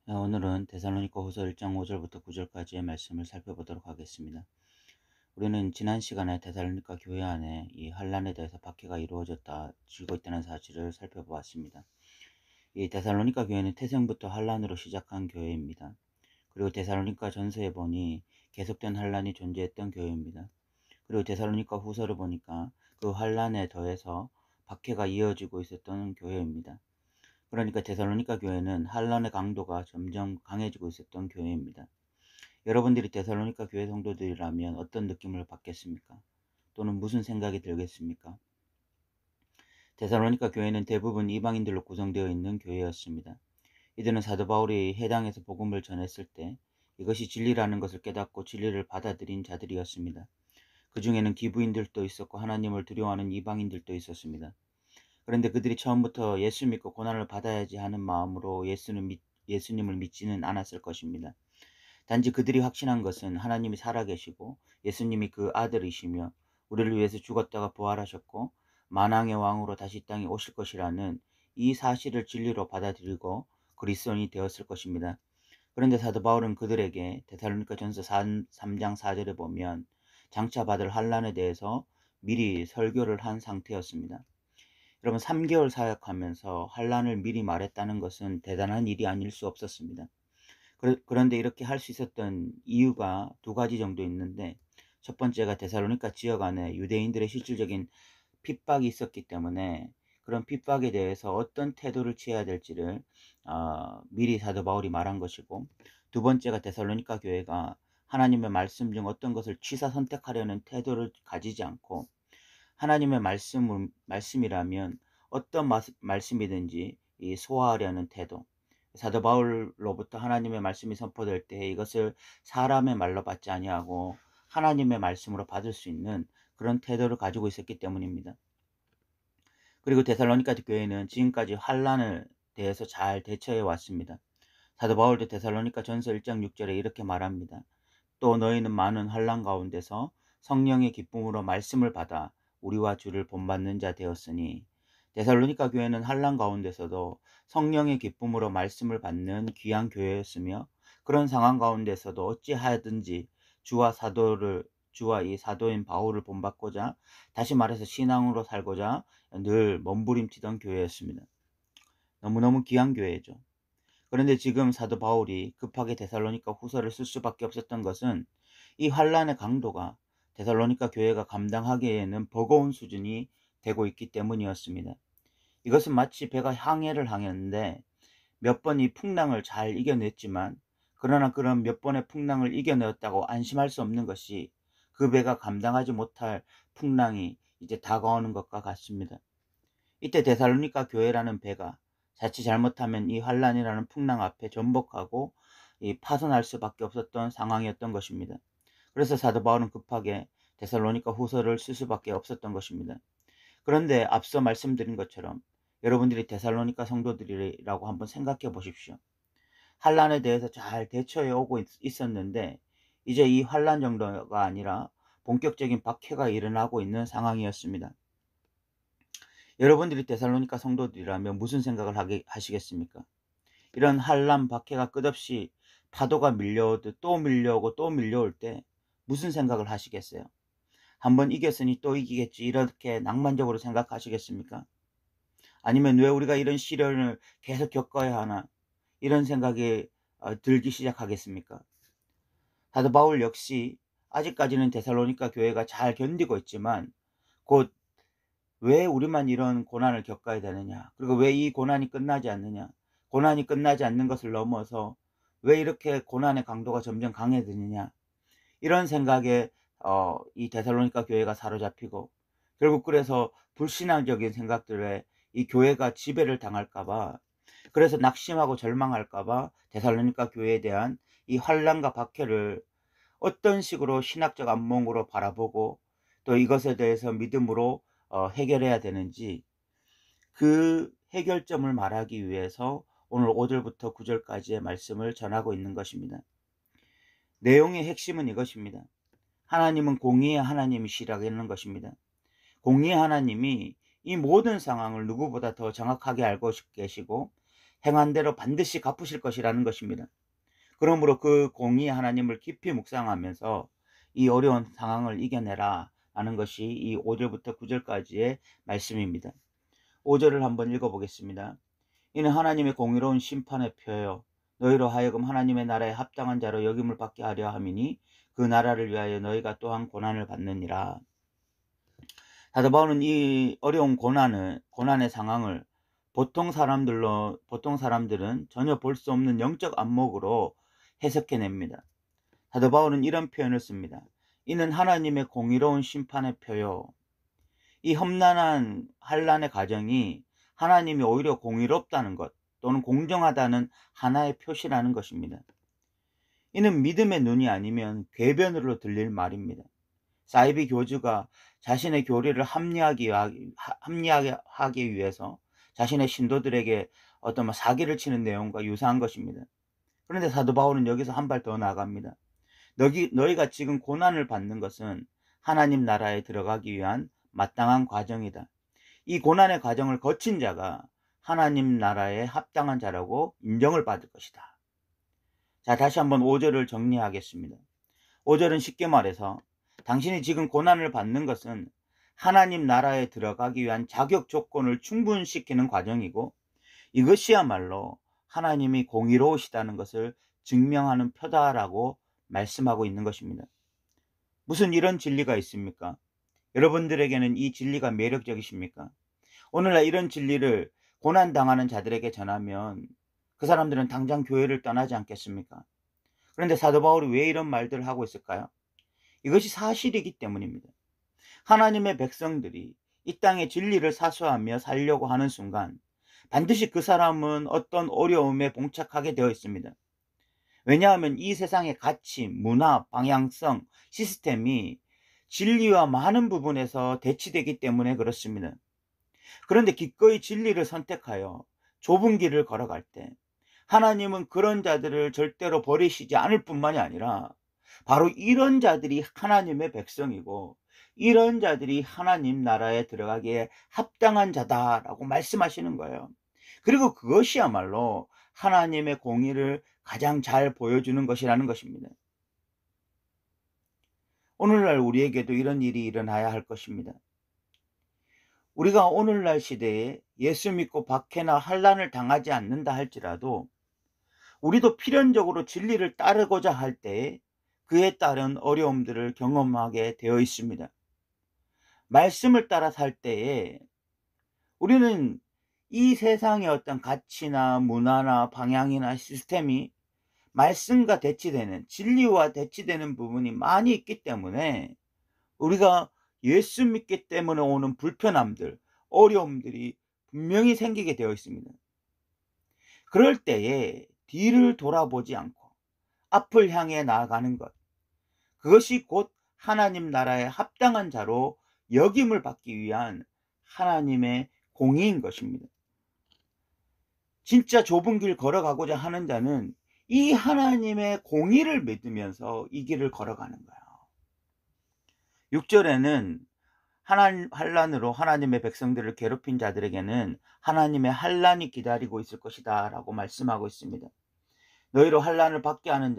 오늘은 데살로니가 후서 1장 5절부터 9절까지의 말씀을 살펴보도록 하겠습니다. 우리는 지난 시간에 데살로니가 교회 안에 이 환란에 대해서 박해가 이루어지고 있다는 사실을 살펴보았습니다. 이 데살로니가 교회는 태생부터 환란으로 시작한 교회입니다. 그리고 데살로니가 전서에 보니 계속된 환란이 존재했던 교회입니다. 그리고 데살로니가 후서를 보니까 그 환란에 더해서 박해가 이어지고 있었던 교회입니다. 그러니까 데살로니가 교회는 환란의 강도가 점점 강해지고 있었던 교회입니다. 여러분들이 데살로니가 교회 성도들이라면 어떤 느낌을 받겠습니까? 또는 무슨 생각이 들겠습니까? 데살로니가 교회는 대부분 이방인들로 구성되어 있는 교회였습니다. 이들은 사도 바울이 해당에서 복음을 전했을 때 이것이 진리라는 것을 깨닫고 진리를 받아들인 자들이었습니다. 그 중에는 기부인들도 있었고 하나님을 두려워하는 이방인들도 있었습니다. 그런데 그들이 처음부터 예수 믿고 고난을 받아야지 하는 마음으로 예수님을 믿지는 않았을 것입니다. 단지 그들이 확신한 것은 하나님이 살아계시고 예수님이 그 아들이시며 우리를 위해서 죽었다가 부활하셨고 만왕의 왕으로 다시 땅에 오실 것이라는 이 사실을 진리로 받아들이고 그리스도인이 되었을 것입니다. 그런데 사도 바울은 그들에게 데살로니가 전서 3장 4절에 보면 장차 받을 환란에 대해서 미리 설교를 한 상태였습니다. 여러분, 3개월 사역하면서 환란을 미리 말했다는 것은 대단한 일이 아닐 수 없었습니다. 그런데 이렇게 할 수 있었던 이유가 두 가지 정도 있는데, 첫 번째가 데살로니가 지역 안에 유대인들의 실질적인 핍박이 있었기 때문에 그런 핍박에 대해서 어떤 태도를 취해야 될지를 미리 사도 바울이 말한 것이고, 두 번째가 데살로니가 교회가 하나님의 말씀 중 어떤 것을 취사 선택하려는 태도를 가지지 않고 하나님의 말씀이라면 어떤 말씀이든지 소화하려는 태도. 사도 바울로부터 하나님의 말씀이 선포될 때 이것을 사람의 말로 받지 아니하고 하나님의 말씀으로 받을 수 있는 그런 태도를 가지고 있었기 때문입니다. 그리고 데살로니가 교회는 지금까지 환란을 대해서 잘 대처해 왔습니다. 사도 바울도 데살로니가 전서 1장 6절에 이렇게 말합니다. 또 너희는 많은 환란 가운데서 성령의 기쁨으로 말씀을 받아 우리와 주를 본받는 자 되었으니, 데살로니가 교회는 환란 가운데서도 성령의 기쁨으로 말씀을 받는 귀한 교회였으며, 그런 상황 가운데서도 어찌하든지 주와 이 사도인 바울을 본받고자, 다시 말해서 신앙으로 살고자 늘 몸부림치던 교회였습니다. 너무너무 귀한 교회죠. 그런데 지금 사도 바울이 급하게 데살로니가 후서를 쓸 수밖에 없었던 것은 이 환란의 강도가 데살로니가 교회가 감당하기에는 버거운 수준이 되고 있기 때문이었습니다. 이것은 마치 배가 항해를 항했는데 몇 번 이 풍랑을 잘 이겨냈지만, 그러나 그런 몇 번의 풍랑을 이겨내었다고 안심할 수 없는 것이 그 배가 감당하지 못할 풍랑이 이제 다가오는 것과 같습니다. 이때 데살로니가 교회라는 배가 자칫 잘못하면 이 환란이라는 풍랑 앞에 전복하고 파손할 수밖에 없었던 상황이었던 것입니다. 그래서 사도 바울은 급하게 데살로니가 후서를 쓸 수밖에 없었던 것입니다. 그런데 앞서 말씀드린 것처럼 여러분들이 데살로니가 성도들이라고 한번 생각해 보십시오. 환란에 대해서 잘 대처해 오고 있었는데 이제 이 환란 정도가 아니라 본격적인 박해가 일어나고 있는 상황이었습니다. 여러분들이 데살로니가 성도들이라면 무슨 생각을 하시겠습니까? 이런 환란 박해가 끝없이 파도가 밀려오듯 또 밀려오고 또 밀려올 때 무슨 생각을 하시겠어요? 한번 이겼으니 또 이기겠지, 이렇게 낭만적으로 생각하시겠습니까? 아니면 왜 우리가 이런 시련을 계속 겪어야 하나, 이런 생각이 들기 시작하겠습니까? 사도 바울 역시 아직까지는 데살로니가 교회가 잘 견디고 있지만 곧 왜 우리만 이런 고난을 겪어야 되느냐, 그리고 왜 이 고난이 끝나지 않느냐, 고난이 끝나지 않는 것을 넘어서 왜 이렇게 고난의 강도가 점점 강해지느냐, 이런 생각에 이 데살로니가 교회가 사로잡히고, 결국 그래서 불신앙적인 생각들에 이 교회가 지배를 당할까 봐, 그래서 낙심하고 절망할까 봐 데살로니가 교회에 대한 이 환난과 박해를 어떤 식으로 신학적 안목으로 바라보고 또 이것에 대해서 믿음으로 해결해야 되는지, 그 해결점을 말하기 위해서 오늘 5절부터 9절까지의 말씀을 전하고 있는 것입니다. 내용의 핵심은 이것입니다. 하나님은 공의의 하나님이시라는 것입니다. 공의의 하나님이 이 모든 상황을 누구보다 더 정확하게 알고 계시고 행한 대로 반드시 갚으실 것이라는 것입니다. 그러므로 그 공의 하나님을 깊이 묵상하면서 이 어려운 상황을 이겨내라 라는 것이 이 5절부터 9절까지의 말씀입니다. 5절을 한번 읽어보겠습니다. 이는 하나님의 공의로운 심판의 표요 너희로 하여금 하나님의 나라에 합당한 자로 여김을 받게 하려 함이니 그 나라를 위하여 너희가 또한 고난을 받느니라. 사도 바울은 이 어려운 고난의 상황을 보통 사람들은 전혀 볼 수 없는 영적 안목으로 해석해냅니다. 사도 바울은 이런 표현을 씁니다. 이는 하나님의 공의로운 심판의 표요. 이 험난한 환난의 과정이 하나님이 오히려 공의롭다는 것 또는 공정하다는 하나의 표시라는 것입니다. 이는 믿음의 눈이 아니면 궤변으로 들릴 말입니다. 사이비 교주가 자신의 교리를 합리화하기 위해서 자신의 신도들에게 어떤 사기를 치는 내용과 유사한 것입니다. 그런데 사도 바울은 여기서 한 발 더 나아갑니다. 너희가 지금 고난을 받는 것은 하나님 나라에 들어가기 위한 마땅한 과정이다. 이 고난의 과정을 거친 자가 하나님 나라에 합당한 자라고 인정을 받을 것이다. 자, 다시 한번 5절을 정리하겠습니다. 5절은 쉽게 말해서 당신이 지금 고난을 받는 것은 하나님 나라에 들어가기 위한 자격 조건을 충분시키는 과정이고 이것이야말로 하나님이 공의로우시다는 것을 증명하는 표다라고 말씀하고 있는 것입니다. 무슨 이런 진리가 있습니까? 여러분들에게는 이 진리가 매력적이십니까? 오늘날 이런 진리를 고난당하는 자들에게 전하면 그 사람들은 당장 교회를 떠나지 않겠습니까? 그런데 사도 바울이 왜 이런 말들을 하고 있을까요? 이것이 사실이기 때문입니다. 하나님의 백성들이 이 땅의 진리를 사수하며 살려고 하는 순간 반드시 그 사람은 어떤 어려움에 봉착하게 되어 있습니다. 왜냐하면 이 세상의 가치, 문화, 방향성, 시스템이 진리와 많은 부분에서 대치되기 때문에 그렇습니다. 그런데 기꺼이 진리를 선택하여 좁은 길을 걸어갈 때 하나님은 그런 자들을 절대로 버리시지 않을 뿐만이 아니라 바로 이런 자들이 하나님의 백성이고 이런 자들이 하나님 나라에 들어가기에 합당한 자다라고 말씀하시는 거예요. 그리고 그것이야말로 하나님의 공의를 가장 잘 보여주는 것이라는 것입니다. 오늘날 우리에게도 이런 일이 일어나야 할 것입니다. 우리가 오늘날 시대에 예수 믿고 박해나 환난을 당하지 않는다 할지라도 우리도 필연적으로 진리를 따르고자 할 때에 그에 따른 어려움들을 경험하게 되어 있습니다. 말씀을 따라 살 때에 우리는 이 세상의 어떤 가치나 문화나 방향이나 시스템이 말씀과 대치되는, 진리와 대치되는 부분이 많이 있기 때문에 우리가 예수 믿기 때문에 오는 불편함들, 어려움들이 분명히 생기게 되어 있습니다. 그럴 때에 뒤를 돌아보지 않고 앞을 향해 나아가는 것, 그것이 곧 하나님 나라에 합당한 자로 여김을 받기 위한 하나님의 공의인 것입니다. 진짜 좁은 길 걸어가고자 하는 자는 이 하나님의 공의를 믿으면서 이 길을 걸어가는 거예요. 6절에는 환난으로 하나님의 백성들을 괴롭힌 자들에게는 하나님의 환난이 기다리고 있을 것이다 라고 말씀하고 있습니다. 너희로 환난을 받게 하는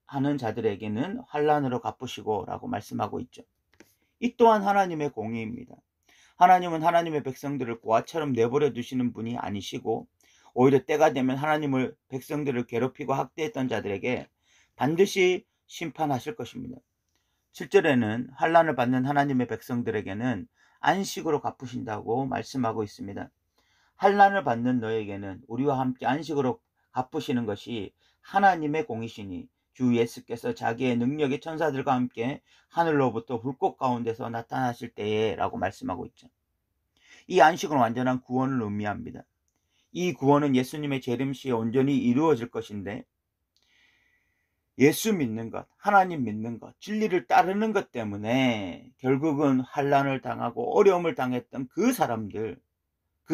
하는 자들에게는 환난으로 갚으시고 라고 말씀하고 있죠. 이 또한 하나님의 공의입니다. 하나님은 하나님의 백성들을 고아처럼 내버려 두시는 분이 아니시고 오히려 때가 되면 하나님을 백성들을 괴롭히고 학대했던 자들에게 반드시 심판하실 것입니다. 7절에는 환난을 받는 하나님의 백성들에게는 안식으로 갚으신다고 말씀하고 있습니다. 환난을 받는 너에게는 우리와 함께 안식으로 갚으시는 것이 하나님의 공이시니 주 예수께서 자기의 능력의 천사들과 함께 하늘로부터 불꽃 가운데서 나타나실 때에 라고 말씀하고 있죠. 이 안식은 완전한 구원을 의미합니다. 이 구원은 예수님의 재림 시에 온전히 이루어질 것인데 예수 믿는 것, 하나님 믿는 것, 진리를 따르는 것 때문에 결국은 환난을 당하고 어려움을 당했던 그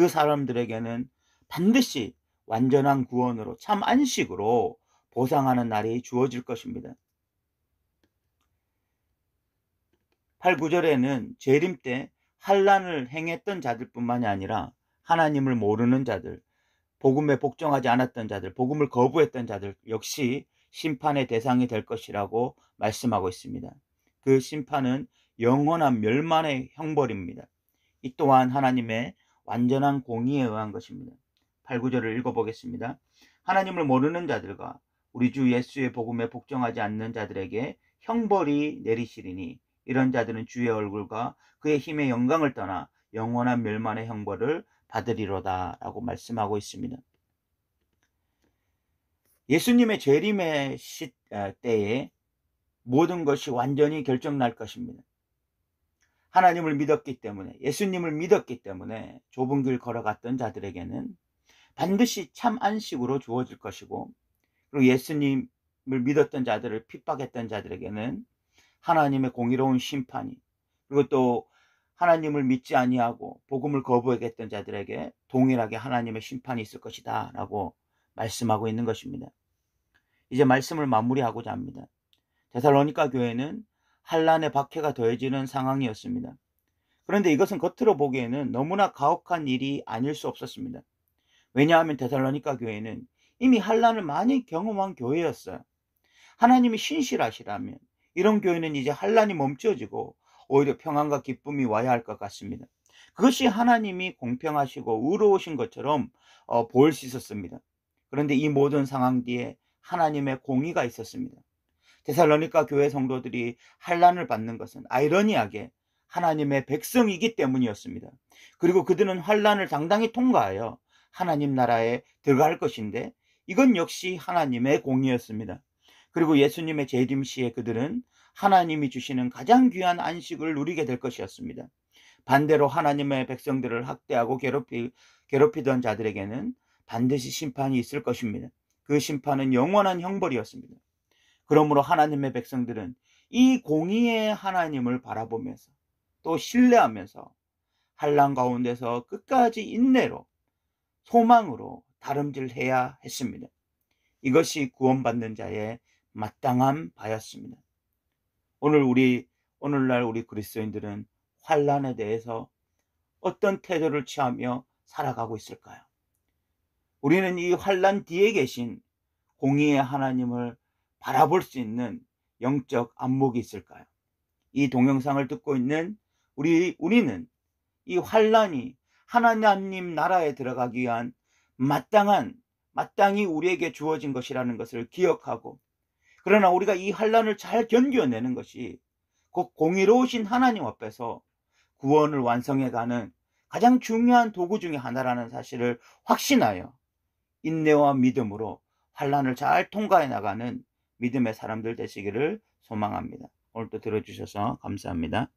사람들에게는 반드시 완전한 구원으로 참 안식으로 보상하는 날이 주어질 것입니다. 8, 9절에는 재림 때 환난을 행했던 자들뿐만이 아니라 하나님을 모르는 자들, 복음에 복종하지 않았던 자들, 복음을 거부했던 자들 역시 심판의 대상이 될 것이라고 말씀하고 있습니다. 그 심판은 영원한 멸망의 형벌입니다. 이 또한 하나님의 완전한 공의에 의한 것입니다. 8, 9절을 읽어보겠습니다. 하나님을 모르는 자들과 우리 주 예수의 복음에 복종하지 않는 자들에게 형벌이 내리시리니 이런 자들은 주의 얼굴과 그의 힘의 영광을 떠나 영원한 멸망의 형벌을 받으리로다 라고 말씀하고 있습니다. 예수님의 재림의 때에 모든 것이 완전히 결정날 것입니다. 하나님을 믿었기 때문에, 예수님을 믿었기 때문에 좁은 길 걸어갔던 자들에게는 반드시 참 안식으로 주어질 것이고, 그리고 예수님을 믿었던 자들을 핍박했던 자들에게는 하나님의 공의로운 심판이, 그리고 또 하나님을 믿지 아니하고 복음을 거부했던 자들에게 동일하게 하나님의 심판이 있을 것이다 라고 말씀하고 있는 것입니다. 이제 말씀을 마무리하고자 합니다. 데살로니가 교회는 환난의 박해가 더해지는 상황이었습니다. 그런데 이것은 겉으로 보기에는 너무나 가혹한 일이 아닐 수 없었습니다. 왜냐하면 데살로니가 교회는 이미 환난을 많이 경험한 교회였어요. 하나님이 신실하시라면 이런 교회는 이제 환난이 멈춰지고 오히려 평안과 기쁨이 와야 할 것 같습니다. 그것이 하나님이 공평하시고 의로우신 것처럼 보일 수 있었습니다. 그런데 이 모든 상황 뒤에 하나님의 공의가 있었습니다. 데살로니가 교회 성도들이 환난을 받는 것은 아이러니하게 하나님의 백성이기 때문이었습니다. 그리고 그들은 환난을 당당히 통과하여 하나님 나라에 들어갈 것인데 이건 역시 하나님의 공의였습니다. 그리고 예수님의 재림 시에 그들은 하나님이 주시는 가장 귀한 안식을 누리게 될 것이었습니다. 반대로 하나님의 백성들을 학대하고 괴롭히던 자들에게는 반드시 심판이 있을 것입니다. 그 심판은 영원한 형벌이었습니다. 그러므로 하나님의 백성들은 이 공의의 하나님을 바라보면서 또 신뢰하면서 환난 가운데서 끝까지 인내로 소망으로 다름질해야 했습니다. 이것이 구원받는 자의 마땅한 바였습니다. 오늘날 우리 그리스도인들은 환난에 대해서 어떤 태도를 취하며 살아가고 있을까요? 우리는 이 환난 뒤에 계신 공의의 하나님을 바라볼 수 있는 영적 안목이 있을까요? 이 동영상을 듣고 있는 우리는 이 환난이 하나님 나라에 들어가기 위한 마땅히 우리에게 주어진 것이라는 것을 기억하고, 그러나 우리가 이 환난을 잘 견뎌내는 것이 곧 공의로우신 하나님 앞에서 구원을 완성해가는 가장 중요한 도구 중에 하나라는 사실을 확신하여 인내와 믿음으로 환난을 잘 통과해 나가는 믿음의 사람들 되시기를 소망합니다. 오늘도 들어주셔서 감사합니다.